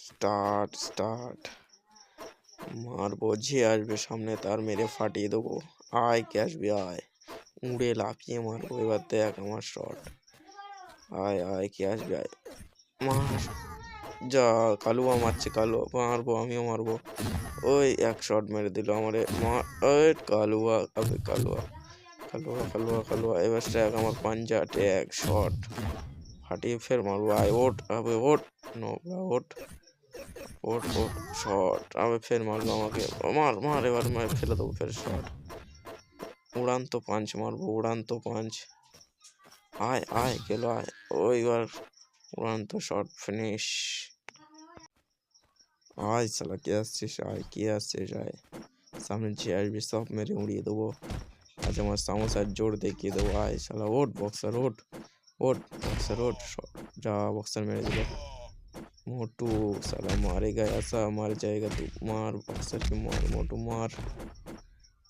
Start start মারবো, যে আসবে সামনে তার মেরে ফাটিয়ে দেবো। আয় কে আসবে, আয় উড়ে লাফিয়ে মারবো। এবার দেখ আমার শট। আয় আয় কে আসবে, আয় মার। যা কালুয়া মারছে, কালুয়া মারবো, আমিও মারবো। ওই এক শট মেরে দিল আমারে, মার। ওই কালুয়া, আবে কালুয়া, কালুয়া কালুয়া কালুয়া। এবার ট্যাগ আমার পাঞ্জা, ট্যাগ শট ফাটিয়ে ফের মারবো। আয় ওঠ, আবে ওঠ, নোবরা ওঠ, ওঠ ওঠ। শট আবে ফের মারলো আমাকে, মার মার, এবার মার ফেলে দেবো ফের শট। উড়ান্ত পাঞ্চ মারবো, উড়ান্ত পাঞ্চ। আয় আয় গেল, আয়। ওইবার উড়ান্ত শট ফিনিশ। আয় শালা কে আসছিস, আয় কে আসছিস, আয় সামনে যে আসবি সব মেরে উড়িয়ে দেবো। আজ আমার সামোসার জোর দেখিয়ে দেবো। আয় শালা ওঠ বক্সার, ওঠ ওঠ বক্সার ওঠ। যা বক্সার মেরে दिलो। मोटू साला मारेगा ऐसा, मर जाएगा तू। मार बॉक्सर की, मार मोटू मार।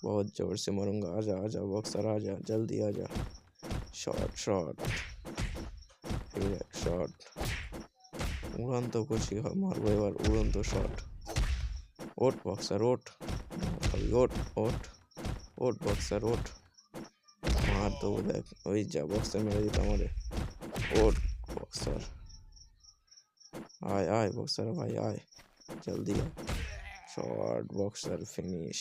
बहुत जोर से मारूंगा, आजा आजा बॉक्सर, आजा जल्दी आजा। शॉट शॉट, फिर एक शॉट। उड़ान तो कुछ ही मारबो এবার, উড়ন্ত শট। ওঠ বক্সার ওঠ, अभी ওঠ ওঠ ওঠ বক্সার ওঠ। মার দেবো দেখ, ওই যা বক্সার মেরে দিল আমারে। ওঠ বক্সার, आय आय बॉक्सर भाई आय, जल्दी आ। Shot boxer finish.